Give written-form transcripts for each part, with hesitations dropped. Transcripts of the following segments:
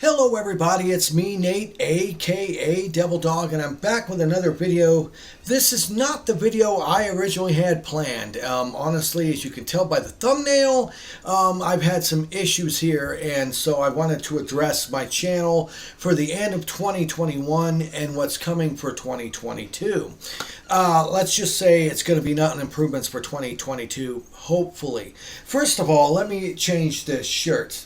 Hello everybody, it's me Nate aka Devil Dog, and I'm back with another video. This is not the video I originally had planned. Honestly, as you can tell by the thumbnail, I've had some issues here, and so I wanted to address my channel for the end of 2021 and what's coming for 2022. Let's just say it's going to be nothing improvements for 2022, hopefully. First of all, let me change this shirt.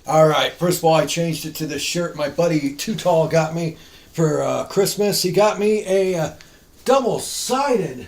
Alright, first of all, I changed it to this shirt my buddy Too Tall got me for Christmas. He got me a double-sided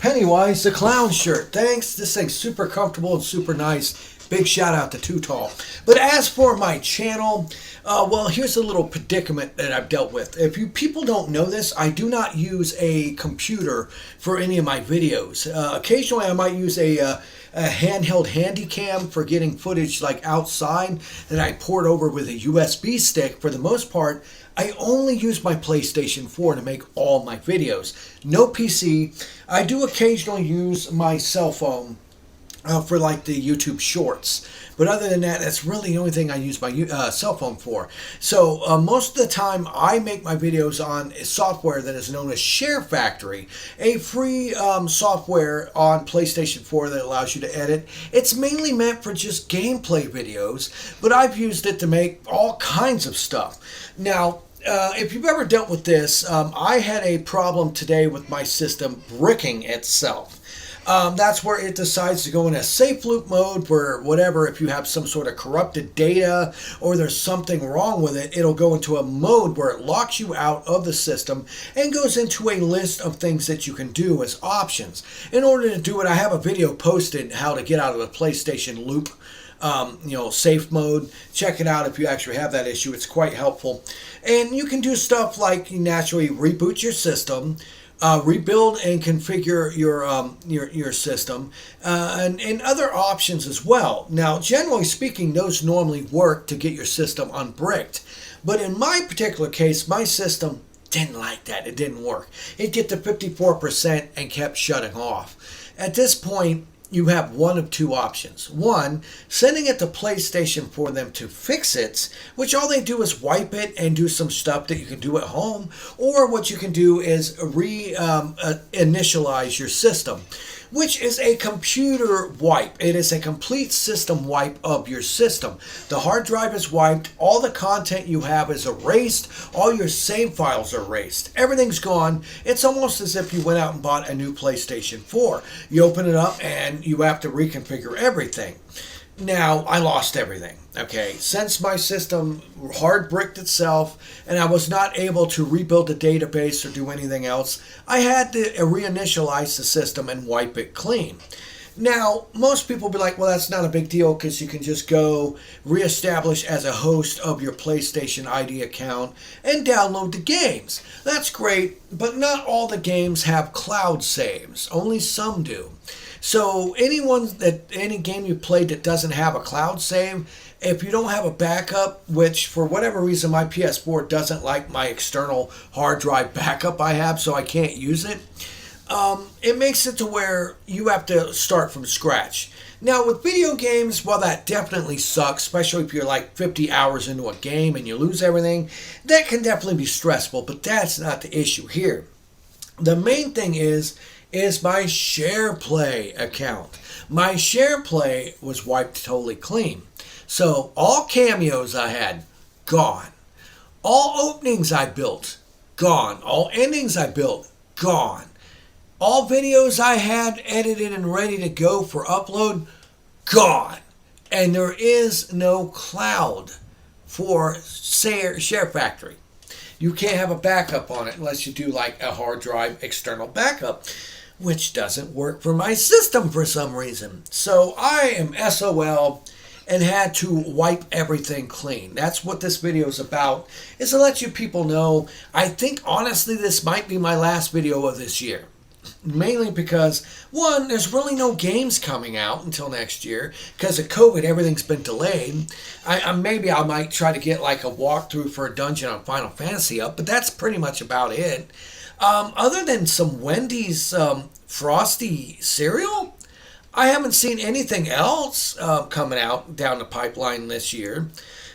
Pennywise the Clown shirt. Thanks. This thing's super comfortable and super nice. Big shout out to Too Tall. But as for my channel, well, here's a little predicament that I've dealt with. If you people don't know this, I do not use a computer for any of my videos. Occasionally, I might use a handheld handy cam for getting footage like outside that I port over with a USB stick. For the most part, I only use my PlayStation 4 to make all my videos. No PC. I do occasionally use my cell phone for like the YouTube shorts, but other than that, that's really the only thing I use my cell phone for. So most of the time I make my videos on software that is known as Share Factory, a free software on PlayStation 4 that allows you to edit. It's mainly meant for just gameplay videos, but I've used it to make all kinds of stuff. Now, if you've ever dealt with this, I had a problem today with my system bricking itself. That's where it decides to go in a safe loop mode where whatever, if you have some sort of corrupted data or there's something wrong with it, it'll go into a mode where it locks you out of the system and goes into a list of things that you can do as options. In order to do it, I have a video posted how to get out of a PlayStation loop, safe mode. Check it out if you actually have that issue. It's quite helpful. And you can do stuff like you naturally reboot your system, rebuild and configure your system, and other options as well. Now, generally speaking, those normally work to get your system unbricked. But in my particular case, my system didn't like that. It didn't work. It'd get to 54% and kept shutting off. At this point, you have one of two options. One, sending it to PlayStation for them to fix it, which all they do is wipe it and do some stuff that you can do at home. Or what you can do is initialize your system, which is a computer wipe. It is a complete system wipe of your system. The hard drive is wiped. All the content you have is erased. All your save files are erased. Everything's gone. It's almost as if you went out and bought a new PlayStation 4. You open it up and you have to reconfigure everything. Now, I lost everything, okay? Since my system hard bricked itself and I was not able to rebuild the database or do anything else, I had to reinitialize the system and wipe it clean. Now, most people will be like, well, that's not a big deal because you can just go reestablish as a host of your PlayStation ID account and download the games. That's great, but not all the games have cloud saves. Only some do. So any game you played that doesn't have a cloud save, if you don't have a backup, which for whatever reason my PS4 doesn't like my external hard drive backup I have, so I can't use it, it makes it to where you have to start from scratch. Now with video games, well, that definitely sucks, especially if you're like 50 hours into a game and you lose everything. That can definitely be stressful, but that's not the issue here. The main thing is my SharePlay account. My SharePlay was wiped totally clean. So all cameos I had, gone. All openings I built, gone. All endings I built, gone. All videos I had edited and ready to go for upload, gone. And there is no cloud for Share Factory. You can't have a backup on it unless you do like a hard drive external backup, which doesn't work for my system for some reason. So I am SOL and had to wipe everything clean. That's what this video is about, is to let you people know. I think honestly this might be my last video of this year. Mainly because, one, there's really no games coming out until next year. Because of COVID, everything's been delayed. Maybe I might try to get like a walkthrough for a dungeon on Final Fantasy up, but that's pretty much about it. Other than some Wendy's Frosty cereal, I haven't seen anything else coming out down the pipeline this year.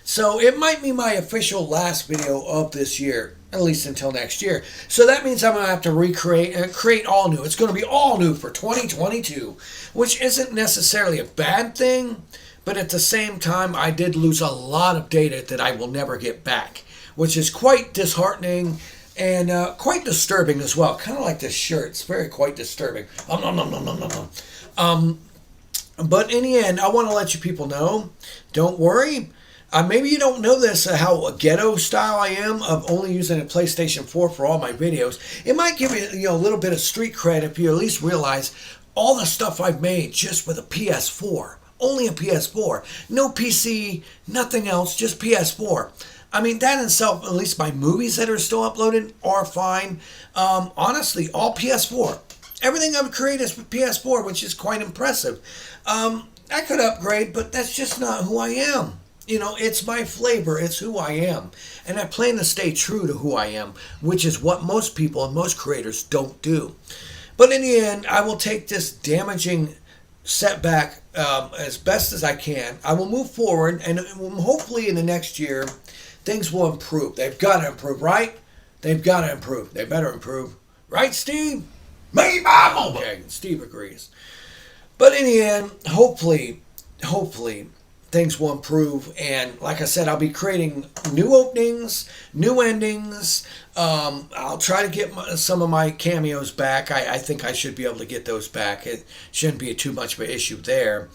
So it might be my official last video of this year, at least until next year. So that means I'm going to have to create all new. It's going to be all new for 2022, which isn't necessarily a bad thing, but at the same time, I did lose a lot of data that I will never get back, which is quite disheartening and quite disturbing as well. Kind of like this shirt. It's quite disturbing. But in the end, I want to let you people know, don't worry. Maybe you don't know this, how ghetto style I am of only using a PlayStation 4 for all my videos. It might give you, a little bit of street cred if you at least realize all the stuff I've made just with a PS4. Only a PS4. No PC, nothing else, just PS4. I mean, that in itself, at least my movies that are still uploaded are fine. Honestly, all PS4. Everything I've created is with PS4, which is quite impressive. I could upgrade, but that's just not who I am. It's my flavor. It's who I am. And I plan to stay true to who I am, which is what most people and most creators don't do. But in the end, I will take this damaging setback as best as I can. I will move forward, and hopefully in the next year, things will improve. They've got to improve, right? They've got to improve. They better improve. Right, Steve? Me, Mom! Okay, Steve agrees. But in the end, hopefully, things will improve. And like I said, I'll be creating new openings, new endings. I'll try to get some of my cameos back. I think I should be able to get those back. It shouldn't be too much of an issue there.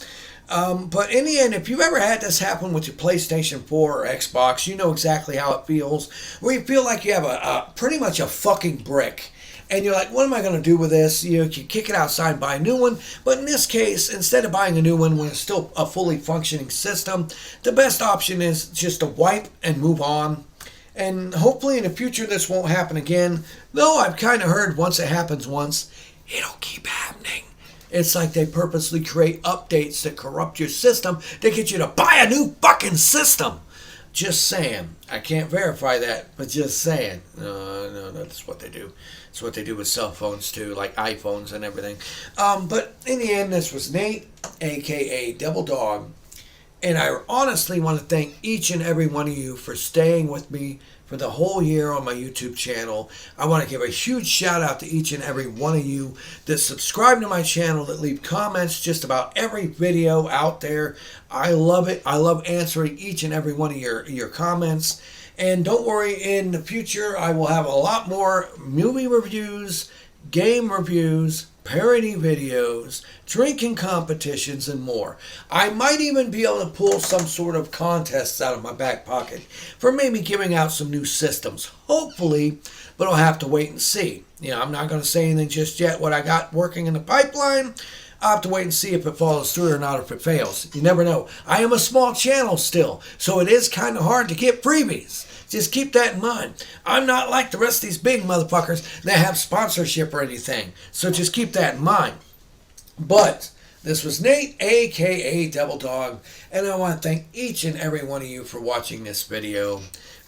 But in the end, if you've ever had this happen with your PlayStation 4 or Xbox, you know exactly how it feels. Where you feel like you have pretty much a fucking brick. And you're like, what am I going to do with this? You can kick it outside and buy a new one. But in this case, instead of buying a new one when it's still a fully functioning system, the best option is just to wipe and move on. And hopefully in the future this won't happen again. Though I've kind of heard once it happens once, it'll keep happening. It's like they purposely create updates that corrupt your system to get you to buy a new fucking system. Just saying. I can't verify that, but just saying. No, that's what they do. It's what they do with cell phones too, like iPhones and everything. But in the end, this was Nate, a.k.a. Devil Dog. And I honestly want to thank each and every one of you for staying with me for the whole year on my YouTube channel. I want to give a huge shout out to each and every one of you that subscribe to my channel, that leave comments just about every video out there. I love it. I love answering each and every one of your comments. And don't worry, in the future I will have a lot more movie reviews, game reviews, parody videos, drinking competitions, and more. I might even be able to pull some sort of contests out of my back pocket for maybe giving out some new systems. Hopefully, but I'll have to wait and see. I'm not going to say anything just yet what I got working in the pipeline. I'll have to wait and see if it follows through or not, if it fails. You never know. I am a small channel still, so it is kind of hard to get freebies. Just keep that in mind. I'm not like the rest of these big motherfuckers that have sponsorship or anything. So just keep that in mind. But this was Nate, a.k.a. Devil Dog. And I want to thank each and every one of you for watching this video.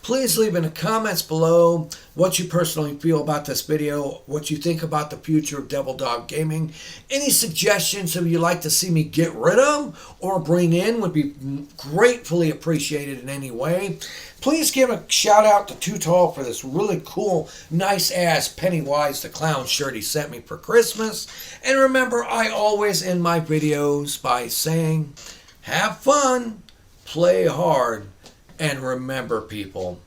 Please leave in the comments below what you personally feel about this video, what you think about the future of Devil Dog Gaming. Any suggestions that you'd like to see me get rid of or bring in would be gratefully appreciated in any way. Please give a shout out to Too Tall for this really cool, nice ass Pennywise the Clown shirt he sent me for Christmas. And remember, I always end my videos by saying, have fun, play hard, and remember, people,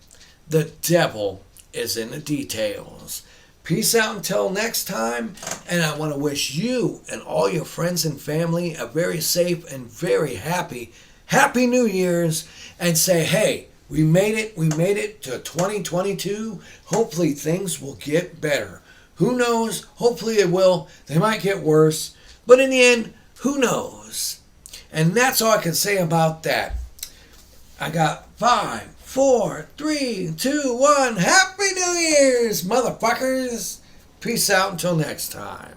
the devil is in the details. Peace out until next time, and I want to wish you and all your friends and family a very safe and very happy New Year's, and say, hey, we made it to 2022. Hopefully things will get better. Who knows? Hopefully it will. They might get worse, but in the end, who knows? And that's all I can say about that. I got 5, 4, 3, 2, 1. Happy New Year's, motherfuckers. Peace out until next time.